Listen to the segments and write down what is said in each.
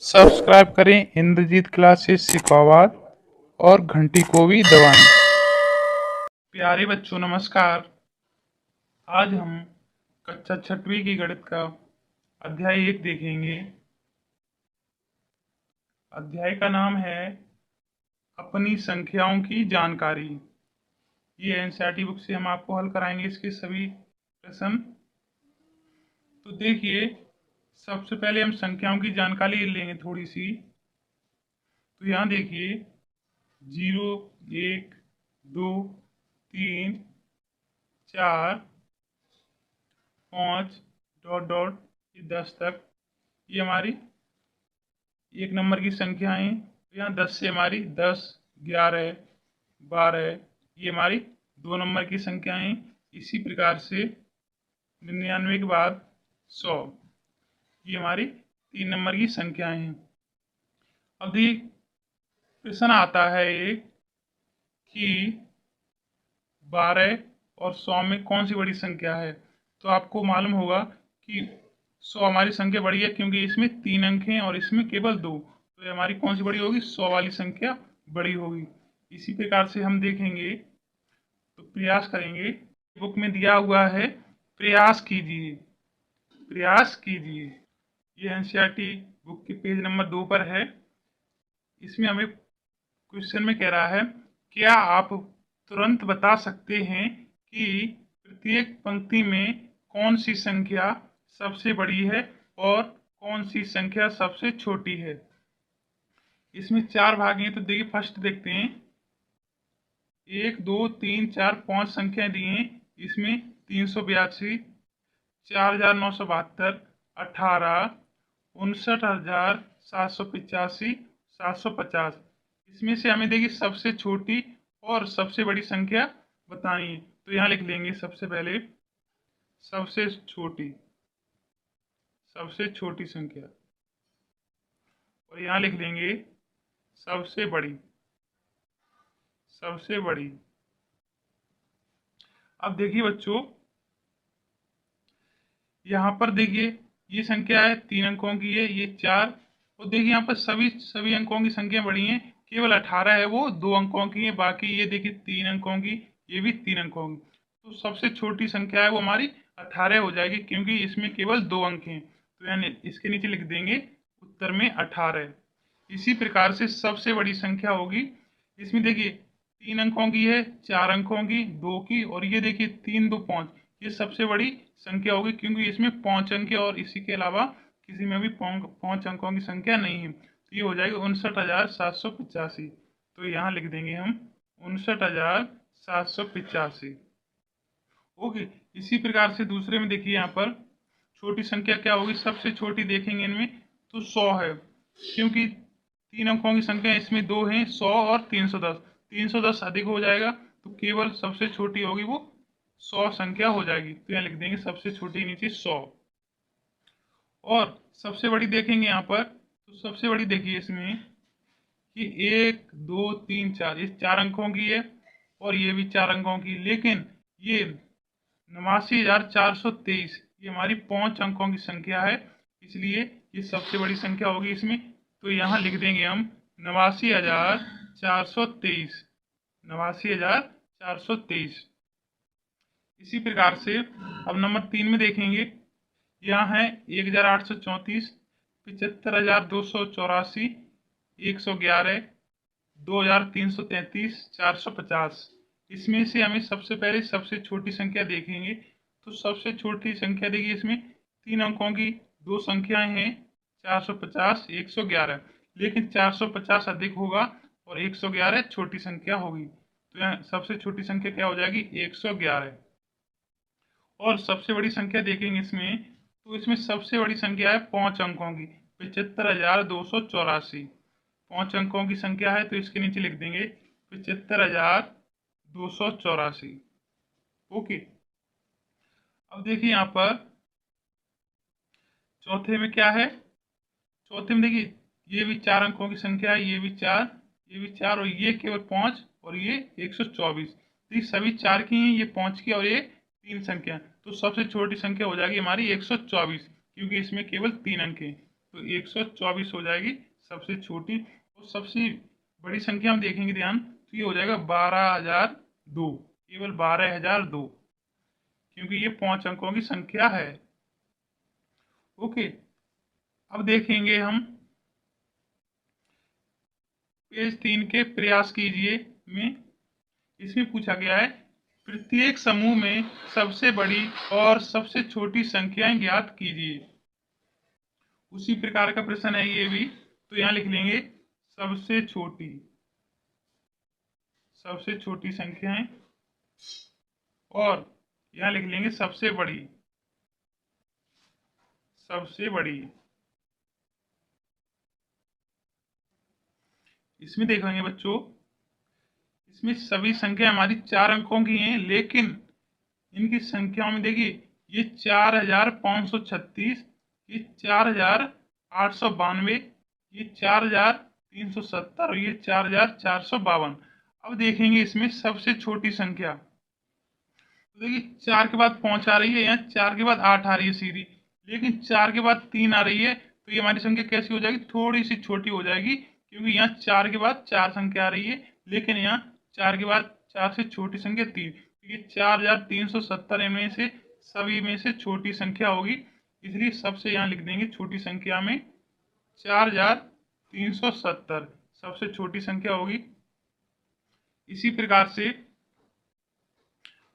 Subscribe करें Indrajit classes सिखावात और घंटी को भी दबाएं। प्यारे बच्चों नमस्कार। आज हम कक्षा छठवीं की गणित का अध्याय 1 देखेंगे। अध्याय का नाम है अपनी संख्याओं की जानकारी। ये एनसीईआरटी बुक से हम आपको हल कराएंगे इसके सभी प्रश्न। तो देखिए, सबसे पहले हम संख्याओं की जानकारी लेंगे थोड़ी सी। तो यहाँ देखिए 0, 1, 2, 3, 4, 5 डॉट डॉट ये 10 तक ये हमारी एक नंबर की संख्याएं। यहाँ 10 से हमारी 10, 11, 12 ये हमारी 2 नंबर की संख्याएं। इसी प्रकार से 99 के बाद 100 ये हमारी 3 नंबर की संख्याएं हैं। अब देखिए प्रश्न आता है एक कि 12 और 100 में कौन सी बड़ी संख्या है। तो आपको मालूम होगा कि 100 हमारी संख्या बड़ी है क्योंकि इसमें 3 अंक हैं और इसमें केवल 2। तो ये हमारी कौन सी बड़ी होगी? 100 वाली संख्या बड़ी होगी। इसी प्रकार से हम देखेंगे तो प्रयास करेंगे। बुक में दिया हुआ है प्रयास कीजिए, प्रयास कीजिए। ये एनसीईआरटी बुक के पेज नंबर 2 पर है। इसमें हमें क्वेश्चन में कह रहा है क्या आप तुरंत बता सकते हैं कि प्रत्येक पंक्ति में कौन सी संख्या सबसे बड़ी है और कौन सी संख्या सबसे छोटी है। इसमें 4 भाग हैं। तो देखिए फर्स्ट देखते हैं। 1, 2, 3, 4, 5 संख्याएं दी हैं। इसमें 382, 4972, 18, 59,785, 750। इसमें से हमें देखिए सबसे छोटी और सबसे बड़ी संख्या बतानी है। तो यहाँ लिख लेंगे सबसे पहले सबसे छोटी संख्या और यहाँ लिख लेंगे सबसे बड़ी। अब देखिए बच्चों, यहाँ पर देखिए ये संख्या है 3 अंकों की है, ये 4। और देखिए यहाँ पर सभी अंकों की संख्या बड़ी है। केवल 18 है वो 2 अंकों की है। बाकी ये देखिए 3 अंकों की, ये भी 3 अंकों की। तो सबसे छोटी संख्या है वो हमारी 18 हो जाएगी क्योंकि इसमें केवल 2 अंक हैं। तो यानी इसके नीचे लिख देंगे उत्तर में 18। इसी प्रकार से सबसे बड़ी संख्या होगी। इसमें देखिए 3 अंकों की है, 4 अंकों की, 2 की, और ये देखिए 3, 2, 5 ये सबसे बड़ी संख्या होगी क्योंकि इसमें 5 अंक है और इसी के अलावा किसी में भी 5 अंकों की संख्या नहीं है। तो ये हो जाएगी 59,785। तो यहाँ लिख देंगे हम 59,785। ओके। इसी प्रकार से दूसरे में देखिए यहाँ पर छोटी संख्या क्या होगी? सबसे छोटी देखेंगे इनमें तो 100 है क्योंकि 3 अंकों की संख्या इसमें 2 हैं, 100 और 310। 310 अधिक हो जाएगा तो केवल सबसे छोटी होगी वो 100 संख्या हो जाएगी। तो यहाँ लिख देंगे सबसे छोटी नीचे 100। और सबसे बड़ी देखेंगे यहाँ पर तो सबसे बड़ी देखिए इसमें कि 1, 2, 3, 4 ये 4 अंकों की है और ये भी 4 अंकों की। लेकिन ये 89,423 ये हमारी 5 अंकों की संख्या है, इसलिए ये सबसे बड़ी संख्या होगी इसमें। तो यहाँ लिख देंगे हम 89,423, 89,423। इसी प्रकार से अब नंबर 3 में देखेंगे। यहाँ है 1,834, 75,284, 111, 2,333, 450। इसमें से हमें सबसे पहले सबसे छोटी संख्या देखेंगे। तो सबसे छोटी संख्या देखिए इसमें 3 अंकों की 2 संख्याएं हैं 450, 111। लेकिन 450 अधिक होगा और 111 छोटी संख्या होगी। तो यहाँ सबसे छोटी संख्या क्या हो जाएगी? 111। और सबसे बड़ी संख्या देखेंगे इसमें तो इसमें सबसे बड़ी संख्या है 5 अंकों की 75,284। 5 अंकों की संख्या है तो इसके नीचे लिख देंगे 75,284। ओके। अब देखिए यहाँ पर चौथे में क्या है। चौथे में देखिए ये भी 4 अंकों की संख्या है, ये भी 4, ये भी 4 और ये केवल 5 और ये 124। तो ये सभी 4 की हैं, ये 5 की और ये 3 संख्या। तो सबसे छोटी संख्या हो जाएगी हमारी 124 क्योंकि इसमें केवल 3 अंक हैं। तो 124 हो जाएगी सबसे छोटी। और सबसे बड़ी संख्या हम देखेंगे ध्यान, तो ये हो जाएगा 12,002, केवल 12,002, क्योंकि ये 5 अंकों की संख्या है। ओके, अब देखेंगे हम पेज 3 के प्रयास कीजिए में। इसमें पूछा गया है प्रत्येक समूह में सबसे बड़ी और सबसे छोटी संख्याएं ज्ञात कीजिए। उसी प्रकार का प्रश्न है ये भी, तो यहाँ लिख लेंगे सबसे छोटी, सबसे छोटी संख्याएं, और यहाँ लिख लेंगे सबसे बड़ी, सबसे बड़ी। इसमें देखेंगे बच्चों, इसमें सभी संख्या हमारी 4 अंकों की हैं, लेकिन इनकी संख्याओं में देखिए ये 4,536, ये 4,892, ये 4,370 और ये 4,452। अब देखेंगे इसमें सबसे छोटी संख्या, तो देखिए 4 के बाद 5 आ रही है, यहाँ 4 के बाद 8 आ रही है सीधी, लेकिन 4 के बाद 3 आ रही है, तो ये हमारी संख्या कैसी हो जाएगी, थोड़ी सी छोटी हो जाएगी, क्योंकि यहाँ 4 के बाद 4 संख्या आ रही है, लेकिन यहाँ 4 के बाद 4 से छोटी संख्या 3, तो ये 4,370 इनमें से सभी में से छोटी संख्या होगी, इसलिए सबसे यहाँ लिख देंगे छोटी संख्या में 4,370 सबसे छोटी संख्या होगी। इसी प्रकार से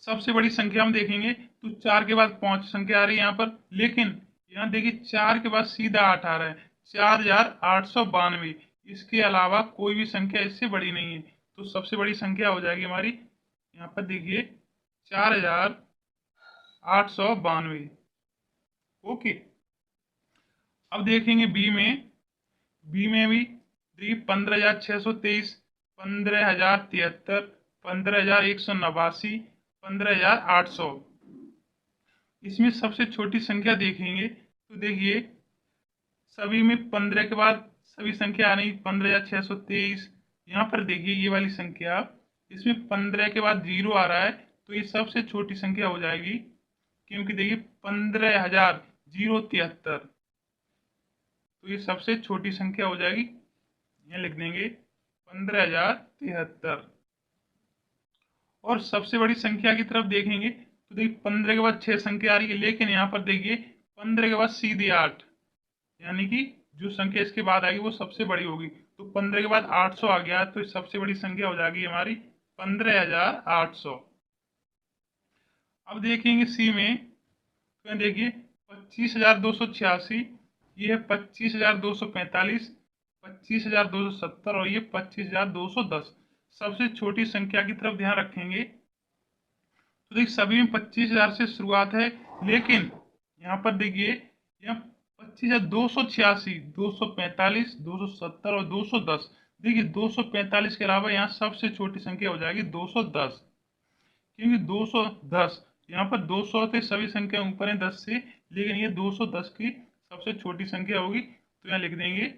सबसे बड़ी संख्या हम देखेंगे, तो 4 के बाद 5 संख्या आ रही है यहाँ पर, लेकिन यहाँ देखिए 4 के बाद सीधा 8 आ रहा है, 4,892, इसके अलावा कोई भी संख्या इससे बड़ी नहीं है, तो सबसे बड़ी संख्या हो जाएगी हमारी, यहाँ पर देखिए 4,892। ओके, अब देखेंगे बी में भी देखिए 15,623, 15,073, 15,189, 15,800। इसमें सबसे छोटी संख्या देखेंगे, तो देखिए सभी में 15 के बाद सभी संख्या आ रही, 15,623, यहाँ पर देखिए ये वाली संख्या, इसमें 15 के बाद 0 आ रहा है, तो ये सबसे छोटी संख्या हो जाएगी, क्योंकि देखिए 15,073, तो ये सबसे छोटी संख्या हो जाएगी, यहाँ लिख देंगे 15,073। और सबसे बड़ी संख्या की तरफ देखेंगे, तो देखिए 15 के बाद 6 संख्या आ रही है, लेकिन यहाँ पर देखिए 15 के बाद सीधे 8, यानी कि जो संख्या इसके बाद आएगी वो सबसे बड़ी होगी, तो 15 के बाद 800 आ गया, तो सबसे बड़ी संख्या हो जाएगी हमारी 15,800। अब देखेंगे सी में, तो देखिए 25,286, ये है 25,245, 25,270 और ये 25,210। सबसे छोटी संख्या की तरफ ध्यान रखेंगे, तो देखिए सभी में 25,000 से शुरुआत है, लेकिन यहाँ पर देखिए यहाँ 25,286, 245, 270 और 210। देखिए 245 के अलावा यहाँ सबसे छोटी संख्या हो जाएगी 210, क्योंकि 210 यहाँ पर 200 से सभी संख्या ऊपर है 10 से, लेकिन ये 210 की सबसे छोटी संख्या होगी, तो यहाँ लिख देंगे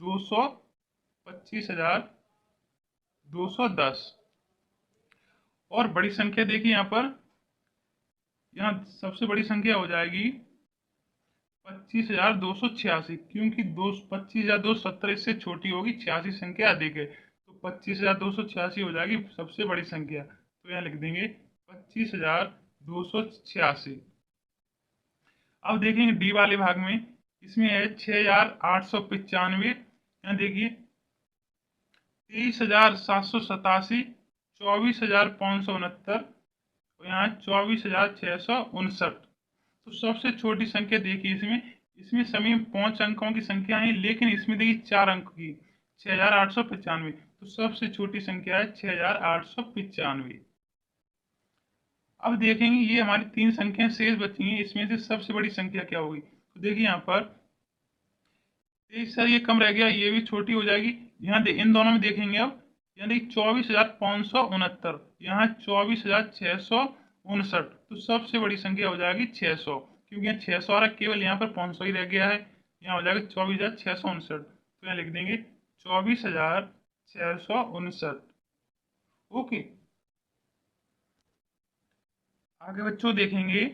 225,210। और बड़ी संख्या देखिए यहाँ पर, यहाँ सबसे बड़ी संख्या हो जाएगी 25,286, क्योंकि 25,270 इससे छोटी होगी, 86 संख्या अधिक है, तो 25,286 हो जाएगी सबसे बड़ी संख्या, तो यहाँ लिख देंगे 25,286। अब देखेंगे डी वाले भाग में, इसमें है 6,895, यहाँ देखिए 23,787, 24,569 और यहाँ 24,659। तो सबसे छोटी संख्या देखिए इसमें सभी 5 अंकों की संख्या है, लेकिन इसमें देखिए 4 अंक की 6,895, तो सबसे छोटी संख्या है 6,895। अब देखेंगे ये हमारी 3 संख्याएं शेष बची हैं, इसमें से सबसे बड़ी संख्या क्या होगी, तो देखिए यहाँ पर 23 सर ये कम रह गया, ये भी छोटी हो जाएगी, यहाँ इन दोनों में देखेंगे। अब यहाँ देखिए 24,569, यहाँ 24,659, तो सबसे बड़ी संख्या हो जाएगी 600, क्योंकि यहाँ 600 आ रहा है, केवल यहाँ पर 500 ही रह गया है, यहाँ हो जाएगा 24,659, तो यहाँ लिख देंगे 24,659। ओके, आगे बच्चों देखेंगे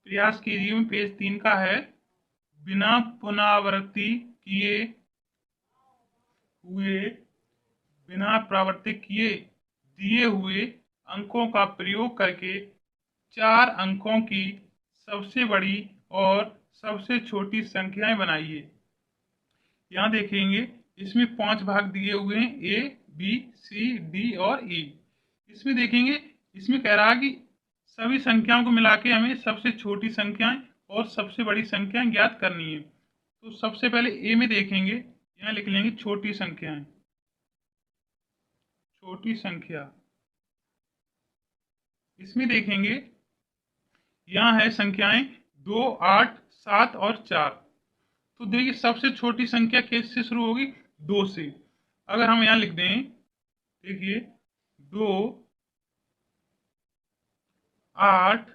प्रयास कीजिए, पेज 3 का है, बिना पुनरावृत्ति किए हुए बिना पुनरावृत्ति किए दिए हुए अंकों का प्रयोग करके 4 अंकों की सबसे बड़ी और सबसे छोटी संख्याएं बनाइए। यहाँ देखेंगे इसमें 5 भाग दिए हुए हैं, ए बी सी डी और ई। इसमें देखेंगे इसमें कह रहा है कि सभी संख्याओं को मिला के हमें सबसे छोटी संख्याएं और सबसे बड़ी संख्याएं ज्ञात करनी है। तो सबसे पहले ए में देखेंगे, यहाँ लिख लेंगे छोटी संख्याएं, छोटी संख्या। इसमें देखेंगे यहाँ है संख्याएं 2, 8, 7 और 4। तो देखिए सबसे छोटी संख्या किससे शुरू होगी? 2 से। अगर हम यहाँ लिख दें, देखिए 2, 8,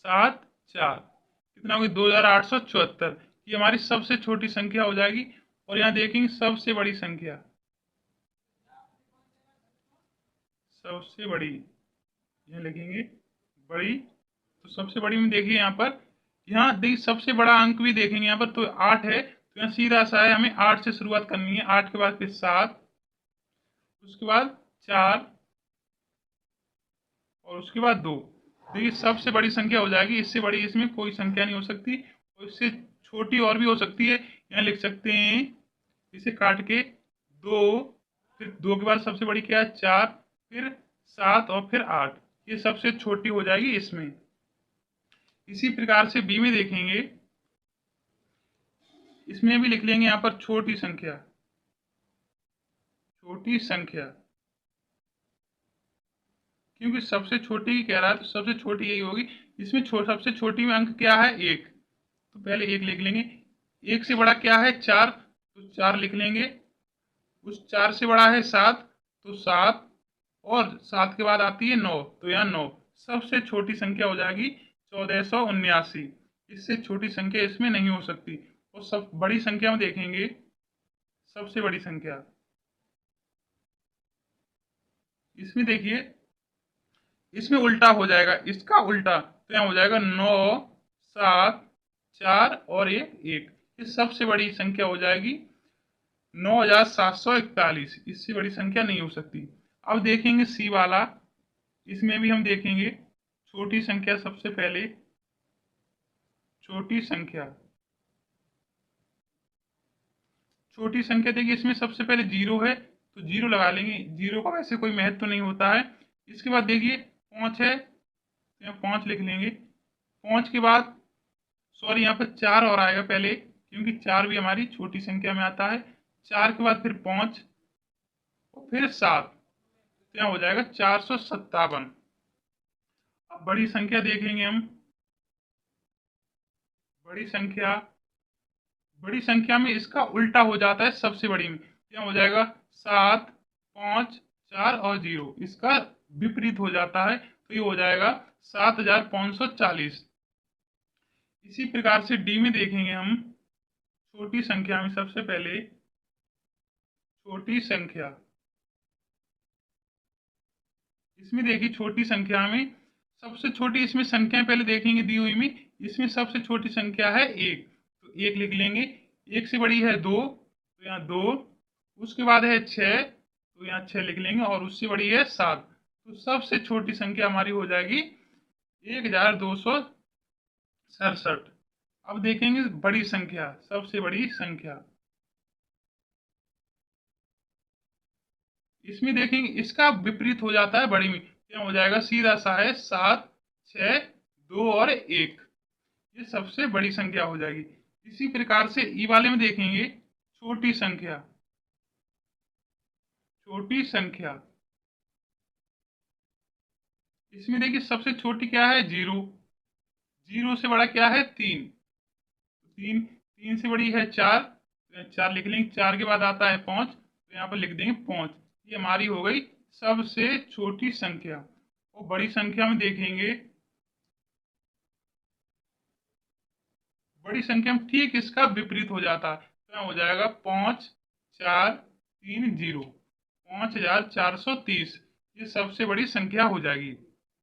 7, 4 कितना होगी? 2874। ये हमारी सबसे छोटी संख्या हो जाएगी। और यहाँ देखेंगे सबसे बड़ी संख्या, सबसे बड़ी यहाँ लिखेंगे बड़ी। तो सबसे बड़ी में देखिए यहाँ देखिए सबसे बड़ा अंक भी देखेंगे यहाँ पर, तो 8 है। तो यहाँ सीधा सा है, हमें 8 से शुरुआत करनी है। 8 के बाद फिर 7, उसके बाद 4 और उसके बाद 2। देखिए सबसे बड़ी संख्या हो जाएगी। इससे बड़ी इसमें कोई संख्या नहीं हो सकती, और इससे छोटी और भी हो सकती है। यहाँ लिख सकते हैं इसे काट के 2, फिर 2 के बाद सबसे बड़ी क्या है? 4, फिर 7 और फिर 8। ये सबसे छोटी हो जाएगी इसमें। इसी प्रकार से बी में देखेंगे, इसमें भी लिख लेंगे यहाँ पर छोटी संख्या, छोटी संख्या। क्योंकि सबसे छोटी ही कह रहा है तो सबसे छोटी यही होगी। इसमें सबसे छोटी में अंक क्या है? 1। तो पहले 1 लिख लेंगे। 1 से बड़ा क्या है? 4, तो 4 लिख लेंगे। उस 4 से बड़ा है 7, तो 7 और 7 के बाद आती है 9, तो यहाँ 9 सबसे छोटी संख्या हो जाएगी 1479। इससे छोटी संख्या इसमें नहीं हो सकती। और सब बड़ी संख्या में देखेंगे, सबसे बड़ी संख्या इसमें देखिए इसमें उल्टा हो जाएगा, इसका उल्टा। तो यहाँ हो जाएगा 9, 7, 4 और 1, 1। ये सबसे बड़ी संख्या हो जाएगी 9741। इससे बड़ी संख्या नहीं हो सकती। अब देखेंगे सी वाला, इसमें भी हम देखेंगे छोटी संख्या। सबसे पहले छोटी संख्या, छोटी संख्या देखिए इसमें सबसे पहले 0 है, तो 0 लगा लेंगे। 0 का वैसे कोई महत्व नहीं होता है। इसके बाद देखिए 5 है, तो यहाँ 5 लिख लेंगे। 5 के बाद सॉरी यहाँ पर 4 और आएगा पहले, क्योंकि 4 भी हमारी छोटी संख्या में आता है। 4 के बाद फिर 5 और फिर 7, तो यहाँ हो जाएगा 457। अब बड़ी संख्या देखेंगे हम, बड़ी संख्या, बड़ी संख्या में इसका उल्टा हो जाता है सबसे बड़ी में। यहाँ हो जाएगा 7, 5, 4 और 0, इसका विपरीत हो जाता है। तो ये हो जाएगा 7540। इसी प्रकार से डी में देखेंगे हम, छोटी संख्या में सबसे पहले छोटी संख्या। इसमें देखिए छोटी संख्या में सबसे छोटी इसमें संख्या पहले देखेंगे दी हुई में। इसमें सबसे छोटी संख्या है 1, तो 1 लिख लेंगे। 1 से बड़ी है 2, तो यहाँ 2। उसके बाद है 6, तो यहाँ 6 लिख लेंगे। और उससे बड़ी है 7, तो सबसे छोटी संख्या हमारी हो जाएगी 1267। अब देखेंगे बड़ी संख्या, सबसे बड़ी संख्या। इसमें देखेंगे इसका विपरीत हो जाता है बड़ी में। क्या हो जाएगा? सीधा सा है 7, 6, 2 और 1। ये सबसे बड़ी संख्या हो जाएगी। इसी प्रकार से ई वाले में देखेंगे छोटी संख्या, छोटी संख्या। इसमें देखिए सबसे छोटी क्या है? 0। 0 से बड़ा क्या है? 3। 3, 3 से बड़ी है 4, तो 4 लिख लेंगे। 4 के बाद आता है 5, तो यहाँ पर लिख देंगे 5। ये हमारी हो गई सबसे छोटी संख्या। और बड़ी संख्या में देखेंगे, बड़ी संख्या में ठीक इसका विपरीत हो जाता है। तो यहाँ हो जाएगा 5, 4, 3, 0, 5430। ये सबसे बड़ी संख्या हो जाएगी।